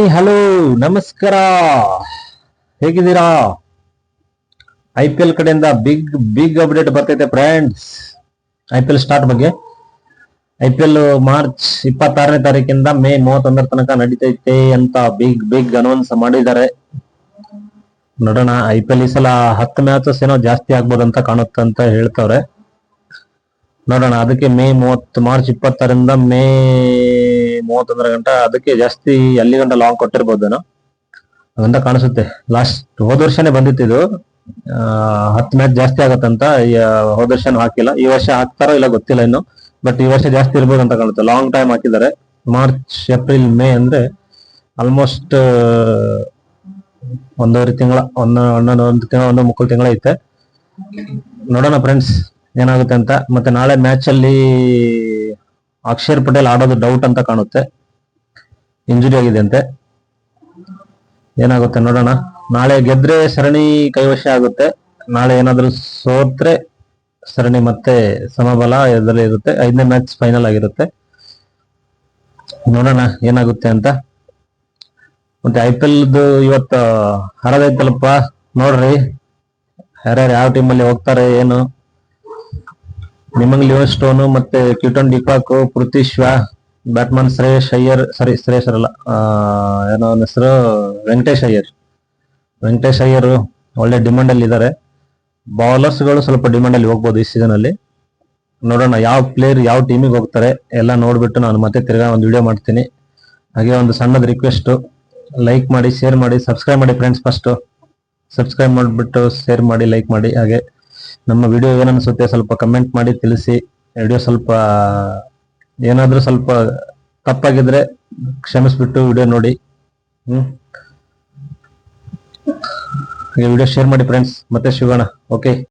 Hi hello ನಮಸ್ಕಾರ. ಹೇಗಿದ್ದೀರಾ? IPL ಕಡೆಯಿಂದ ಬಿಗ್ ಬಿಗ್ ಅಪ್ಡೇಟ್ ಬರ್ತೈತೆ ಫ್ರೆಂಡ್ಸ್. IPL ಸ್ಟಾರ್ಟ್ ಬಗ್ಗೆ. IPL ಮಾರ್ಚ್ 26ನೇ ತಾರೀಕಿಂದ ಮೇ 31 ತನಕ ನಡೀತೈತೆ ಅಂತ ಬಿಗ್ ಬಿಗ್ ಅನೌನ್ಸ್ ಮಾಡಿದ್ದಾರೆ. ನೋಡೋಣ, IPL ಈ ಸಲ 10 ಮ್ಯಾಚಸ್ ಏನೋ ಜಾಸ್ತಿ ಆಗ್ಬೋದಂತ ಕಾಣುತ್ತಂತ ಹೇಳ್ತವ್ರೆ. ನೋಡೋಣ, ಅದಕ್ಕೆ ಮಾರ್ಚ್ 20ರಿಂದ ಮೇ 31 ಗಂಟ ಅದಕ್ಕೆ ಜಾಸ್ತಿ ಅಲ್ಲಿ ಗಂಟ ಲಾಂಗ್ ಕೊಟ್ಟಿರ್ಬೋದೇನೋ ಅಂತ ಕಾಣಿಸುತ್ತೆ. ಹೋದ ವರ್ಷನೇ ಬಂದಿತ್ತು ಇದು. 10 ಮ್ಯಾಚ್ ಜಾಸ್ತಿ ಆಗತ್ತಂತ. ಹೋದ ವರ್ಷನೂ ಹಾಕಿಲ್ಲ, ಈ ವರ್ಷ ಹಾಕ್ತಾರೋ ಇಲ್ಲ ಗೊತ್ತಿಲ್ಲ ಇನ್ನು. ಬಟ್ ಈ ವರ್ಷ ಜಾಸ್ತಿ ಇರ್ಬೋದು ಅಂತ ಕಾಣುತ್ತೆ. ಲಾಂಗ್ ಟೈಮ್ ಹಾಕಿದ್ದಾರೆ. ಮಾರ್ಚ್, ಏಪ್ರಿಲ್, ಮೇ ಅಂದ್ರೆ ಆಲ್ಮೋಸ್ಟ್ ಒಂದೂವರೆ ತಿಂಗಳ, ಒಂದು ತಿಂಗಳ, ಒಂದು ಮುಕ್ಕಾಲು ತಿಂಗಳ ಐತೆ. ನೋಡೋಣ ಫ್ರೆಂಡ್ಸ್ ಏನಾಗುತ್ತೆ ಅಂತ. ಮತ್ತೆ ನಾಳೆ ಮ್ಯಾಚ್ ಅಲ್ಲಿ ಅಕ್ಷರ್ ಪಟೇಲ್ ಆಡೋದು ಡೌಟ್ ಅಂತ ಕಾಣುತ್ತೆ. ಇಂಜುರಿ ಆಗಿದೆ ಅಂತೆ. ಏನಾಗುತ್ತೆ ನೋಡೋಣ. ನಾಳೆ ಗೆದ್ರೆ ಸರಣಿ ಕೈವಶ ಆಗುತ್ತೆ. ನಾಳೆ ಏನಾದ್ರೂ ಸೋತ್ರೆ ಸರಣಿ ಮತ್ತೆ ಸಮಬಲ ಎದುರಲ್ಲಿ ಇರುತ್ತೆ. 5ನೇ ಮ್ಯಾಚ್ ಫೈನಲ್ ಆಗಿರುತ್ತೆ. ನೋಡೋಣ ಏನಾಗುತ್ತೆ ಅಂತ. ಮತ್ತೆ IPL ಇವತ್ತು ಹರದೈತಲ್ಪ, ನೋಡ್ರಿ ಯಾರ್ಯಾರು ಯಾವ ಟೀಮಲ್ಲಿ ಹೋಗ್ತಾರೆ ಏನು. ನಿಮಂಗ್ ಲಿವನ್ ಸ್ಟೋನು ಮತ್ತೆ ಕ್ಯೂಟನ್ ಡಿಕಾಕ್, ಪೃಥ್ವಿ ಶಾ, ಬ್ಯಾಟ್ಮನ್ ಶ್ರೇಯಸ್ ಅಯ್ಯರ್, ಶ್ರೇಯಸ್ ಅಲ್ಲ, ಏನೋ ಅವನ ಹೆಸರು, ವೆಂಕಟೇಶ್ ಅಯ್ಯರ್ ಒಳ್ಳೆ ಡಿಮಾಂಡ್ ಅಲ್ಲಿ ಇದ್ದಾರೆ. ಬೌಲರ್ಸ್ ಗಳು ಸ್ವಲ್ಪ ಡಿಮಾಂಡ್ ಅಲ್ಲಿ ಹೋಗ್ಬೋದು ಈ ಸೀಸನ್ ಅಲ್ಲಿ. ನೋಡೋಣ ಯಾವ ಪ್ಲೇಯರ್ ಯಾವ ಟೀಮಿಗೆ ಹೋಗ್ತಾರೆ ಎಲ್ಲ ನೋಡ್ಬಿಟ್ಟು ನಾನು ಮತ್ತೆ ತಿರ್ಗಾ ಒಂದು ವಿಡಿಯೋ ಮಾಡ್ತೀನಿ. ಹಾಗೆ ಒಂದು ಸಣ್ಣದ ರಿಕ್ವೆಸ್ಟ್, ಲೈಕ್ ಮಾಡಿ, ಶೇರ್ ಮಾಡಿ, ಸಬ್ಸ್ಕ್ರೈಬ್ ಮಾಡಿ ಫ್ರೆಂಡ್ಸ್. ಫಸ್ಟ್ ಸಬ್ಸ್ಕ್ರೈಬ್ ಮಾಡಿಬಿಟ್ಟು ಶೇರ್ ಮಾಡಿ, ಲೈಕ್ ಮಾಡಿ. ಹಾಗೆ ನಮ್ಮ ವಿಡಿಯೋ ಏನನ್ಸುತ್ತೆ ಸ್ವಲ್ಪ ಕಮೆಂಟ್ ಮಾಡಿ ತಿಳಿಸಿ. ವಿಡಿಯೋ ಸ್ವಲ್ಪ ಏನಾದ್ರೂ ಸ್ವಲ್ಪ ತಪ್ಪಾಗಿದ್ರೆ ಕ್ಷಮಿಸ್ಬಿಟ್ಟು ವಿಡಿಯೋ ನೋಡಿ. ಹಾಗೆ ವಿಡಿಯೋ ಶೇರ್ ಮಾಡಿ ಫ್ರೆಂಡ್ಸ್. ಮತ್ತೆ ಸಿಗೋಣ. ಓಕೆ.